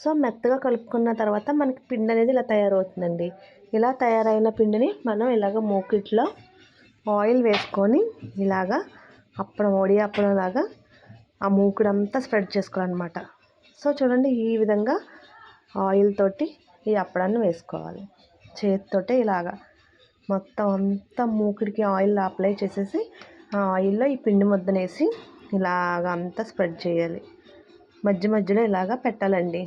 So మెత్తగా కలుపుకున్న తర్వాత మనకి పిండి అనేది ఇలా తయారవుతుందండి. ఇలా తయారైన పిండిని మనం ఇలాగ మూకిట్లో ఆయిల్ వేసుకొని ఇలాగా వడి అప్పడంలాగా ఆ మూకుడంతా స్ప్రెడ్ చేసుకోవాలన్నమాట. సో చూడండి, ఈ విధంగా ఆయిల్ తోటి ఈ అప్పడాన్ని వేసుకోవాలి. చేతితోటే ఇలాగా మొత్తం అంతా మూకుడికి ఆయిల్ అప్లై చేసేసి ఆ ఆయిల్లో ఈ పిండి ముద్దనేసి ఇలాగ అంతా స్ప్రెడ్ చేయాలి. మధ్య మధ్యలో ఇలాగ పెట్టాలండి.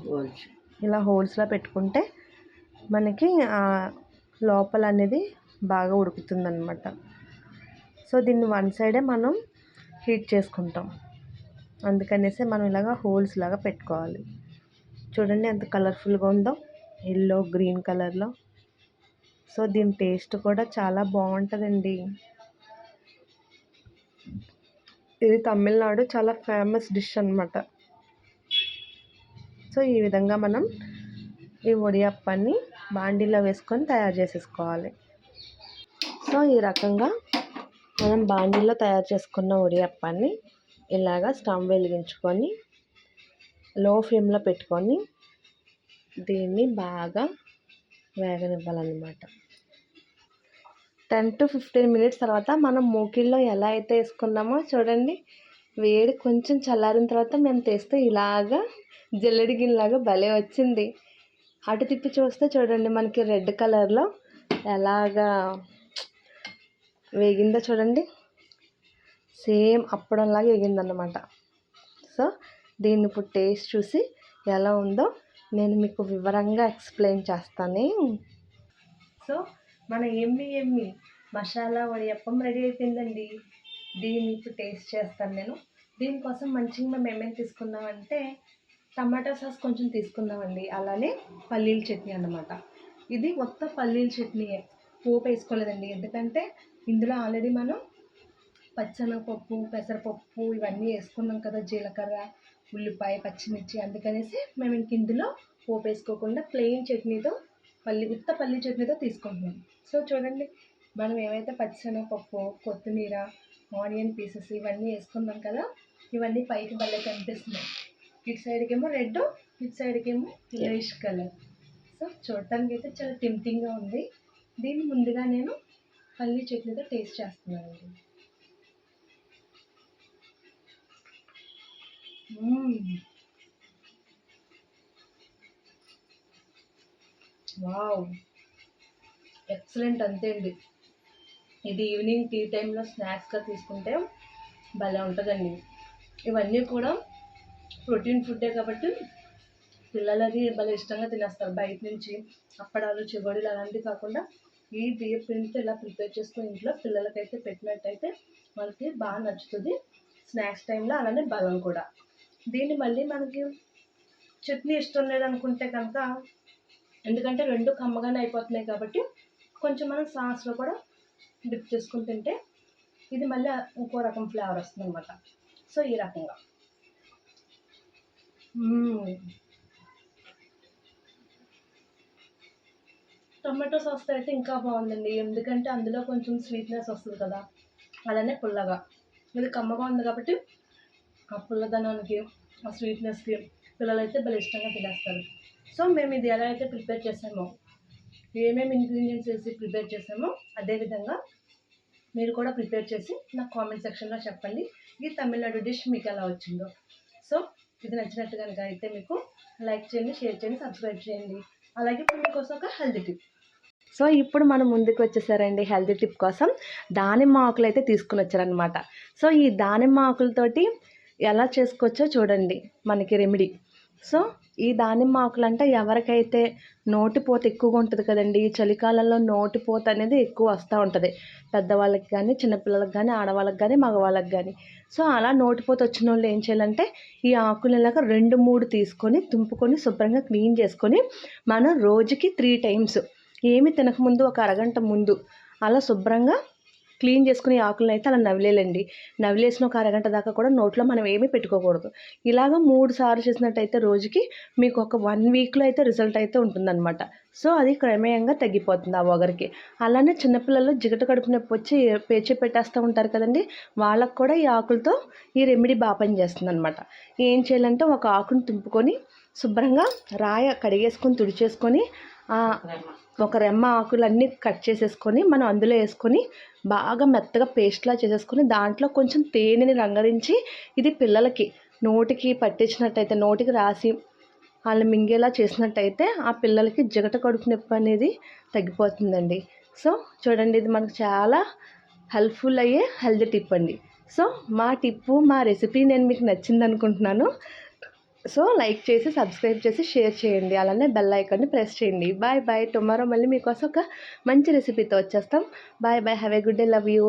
ఇలా హోల్స్లో పెట్టుకుంటే మనకి లోపల అనేది బాగా ఉడుకుతుందన్నమాట. సో దీన్ని వన్ సైడే మనం హీట్ చేసుకుంటాం, అందుకనేసి మనం ఇలాగ హోల్స్ లాగా పెట్టుకోవాలి. చూడండి ఎంత కలర్ఫుల్గా ఉందో, ఎల్లో గ్రీన్ కలర్లో. సో దీని టేస్ట్ కూడా చాలా బాగుంటుందండి. ఇది తమిళనాడు చాలా ఫేమస్ డిష్ అన్నమాట. సో ఈ విధంగా మనం ఈ వడియప్పాన్ని బాండీలో వేసుకొని తయారు చేసేసుకోవాలి. సో ఈ రకంగా మనం బాండీలో తయారు చేసుకున్న వడియప్పాన్ని ఇలాగా స్టవ్ వెలిగించుకొని లో ఫ్లేమ్లో పెట్టుకొని దీన్ని బాగా వేగనివ్వాలన్నమాట. 10 to 15 మినిట్స్ తర్వాత మనం మూకిల్లో ఎలా అయితే వేసుకున్నామో చూడండి, వేడి కొంచెం చల్లారిన తర్వాత మేము తెస్తే ఇలాగా జల్లెడి గిన్నెలాగా భలే వచ్చింది. అటు తిప్పి చూస్తే చూడండి, మనకి రెడ్ కలర్లో ఎలాగా వేగిందో చూడండి, సేమ్ అప్పడంలాగా వేగిందన్నమాట. సో దీన్ని ఇప్పుడు టేస్ట్ చూసి ఎలా ఉందో నేను మీకు వివరంగా ఎక్స్ప్లెయిన్ చేస్తాను. సో మన ఎమ్మి మసాలా వడియప్పం రెడీ అయిపోయిందండి. దీన్ని ఇప్పుడు టేస్ట్ చేస్తాను నేను. దీనికోసం మంచిగా మేము ఏమేమి తీసుకున్నామంటే టమాటా సాస్ కొంచెం తీసుకున్నామండి, అలానే పల్లీల చట్నీ అన్నమాట. ఇది మొత్తం పల్లీల చట్నీయే, పోపు వేసుకోలేదండి. ఎందుకంటే ఇందులో ఆల్రెడీ మనం పచ్చెనగపప్పు, పెసరపప్పు ఇవన్నీ వేసుకున్నాం కదా, జీలకర్ర, ఉల్లిపాయ, పచ్చిమిర్చి. అందుకనేసి మేము ఇంక ఇందులో పోపు వేసుకోకుండా ప్లెయిన్ చట్నీతో ఉత్త పల్లి చట్నీతో తీసుకుంటున్నాం. సో చూడండి, మనం ఏమైతే పచ్చిశనగపప్పు, కొత్తిమీర, ఆనియన్ పీసెస్ ఇవన్నీ వేసుకున్నాం కదా, ఇవన్నీ పైకి భలే కనిపిస్తున్నాయి. ఇటు సైడ్కి ఏమో రెడ్, ఇటు సైడ్కి ఏమో యెల్లోయిష్ కలర్. సో చూడటానికి అయితే చాలా టెంప్టింగ్గా ఉంది. దీన్ని ముందుగా నేను పల్లి చట్నీతో టేస్ట్ చేస్తున్నానండి. వావ్, ఎక్సలెంట్ అంతే అండి. ఇది ఈవినింగ్ టీ టైంలో స్నాక్స్గా తీసుకుంటే భలే ఉంటుందండి. ఇవన్నీ కూడా ప్రోటీన్ ఫుడ్డే కాబట్టి పిల్లలకి భలే ఇష్టంగా తినేస్తారు. బయట నుంచి అప్పడాలు, చెగోడీలు అలాంటివి కాకుండా ఈ బియ్యం పిండితో ఇలా ప్రిపేర్ చేసుకుని ఇంట్లో పిల్లలకైతే పెట్టినట్టయితే వాళ్ళకి బాగా నచ్చుతుంది స్నాక్స్ టైంలో, అలానే బలం కూడా. దీన్ని మళ్ళీ మనకి చట్నీ ఇష్టం లేదనుకుంటే కనుక, ఎందుకంటే రెండు కమ్మగానే అయిపోతున్నాయి కాబట్టి కొంచెం మనం సాస్లో కూడా డిప్ చేసుకుని తింటే ఇది మళ్ళీ ఇంకో రకం ఫ్లేవర్ వస్తుంది అనమాట. సో ఈ రకంగా టమాటో సాస్తో అయితే ఇంకా బాగుందండి, ఎందుకంటే అందులో కొంచెం స్వీట్నెస్ వస్తుంది కదా, అలానే పుల్లగా. ఇది కమ్మగా ఉంది కాబట్టి ఆ పుల్లదనానికి, ఆ స్వీట్నెస్కి పిల్లలు అయితే భలే ఇష్టంగా తినేస్తారు. సో మేము ఇది ఎలా అయితే ప్రిపేర్ చేసామో, ఏమేమి ఇంగ్రీడియంట్స్ వేసి ప్రిపేర్ చేసామో అదేవిధంగా మీరు కూడా ప్రిపేర్ చేసి నాకు కామెంట్ సెక్షన్లో చెప్పండి ఈ తమిళనాడు డిష్ మీకు ఎలా వచ్చిందో. సో ఇది నచ్చినట్టు కనుక అయితే మీకు లైక్ చేయండి, షేర్ చేయండి, సబ్స్క్రైబ్ చేయండి. అలాగే ఇప్పుడు మీకోసం ఒక హెల్తీ టిప్. సో ఇప్పుడు మనం ముందుకు వచ్చేసారండి హెల్తీ టిప్ కోసం. దానిమ్మ ఆకులు అయితే తీసుకుని వచ్చారనమాట. సో ఈ దానిమ్మ ఆకులతోటి ఎలా చేసుకోవచ్చో చూడండి, మనకి రెమెడీ. సో ఈ దానిమ్మ ఆకులు అంటే ఎవరికైతే నోటిపోత ఎక్కువగా ఉంటుంది కదండి, ఈ చలికాలంలో నోటిపోత అనేది ఎక్కువ వస్తూ ఉంటుంది, పెద్దవాళ్ళకి కానీ, చిన్నపిల్లలకు కానీ, ఆడవాళ్ళకి కానీ, మగవాళ్ళకి కానీ. సో అలా నోటిపోత వచ్చిన వాళ్ళు ఏం చేయాలంటే ఈ ఆకులు ఇలాగా 2-3 తీసుకొని తుంపుకొని శుభ్రంగా క్లీన్ చేసుకొని మనం రోజుకి 3 టైమ్స్ ఏమి తినకముందు ఒక అరగంట ముందు అలా శుభ్రంగా క్లీన్ చేసుకుని ఆకులను అయితే అలా నవిలేయండి. నవిలేసిన ఒక అరగంట దాకా కూడా నోట్లో మనం ఏమీ పెట్టుకోకూడదు. ఇలాగ 3 సార్లు చేసినట్టయితే రోజుకి మీకు ఒక 1 వీక్లో అయితే రిజల్ట్ అయితే ఉంటుందన్నమాట. సో అది క్రమేయంగా తగ్గిపోతుంది ఆ ఒగరికి. అలానే చిన్నపిల్లలు జిగట కడుపు నొప్పి వచ్చి పేచే పెట్టేస్తూ ఉంటారు కదండి, వాళ్ళకు కూడా ఈ ఆకులతో ఈ రెమెడీ బాగా పనిచేస్తుంది అనమాట. ఏం చేయాలంటే ఒక ఆకును తుంపుకొని శుభ్రంగా కడిగేసుకొని తుడిచేసుకొని ఒక రెమ్మ ఆకులన్నీ కట్ చేసేసుకొని మనం అందులో వేసుకొని బాగా మెత్తగా పేస్ట్లా చేసేసుకొని దాంట్లో కొంచెం తేనెని రంగరించి ఇది పిల్లలకి నోటికి పట్టించినట్టయితే నోటికి రాసి వాళ్ళు మింగేలా చేసినట్టయితే ఆ పిల్లలకి జిగట కడుపు నొప్పి అనేది తగ్గిపోతుందండి. సో చూడండి, ఇది మనకు చాలా హెల్ప్ఫుల్ అయ్యే హెల్తీ టిప్ అండి. సో మా రెసిపీ నేను మీకు నచ్చింది అనుకుంటున్నాను. సో లైక్ చేసి సబ్స్క్రైబ్ చేసి షేర్ చేయండి, అలానే బెల్ ఐకాన్ని ప్రెస్ చేయండి. Bye bye. టుమారో మళ్ళీ మీకోసం ఒక మంచి రెసిపీతో వచ్చేస్తాం. Bye bye. Have a good day. Love you.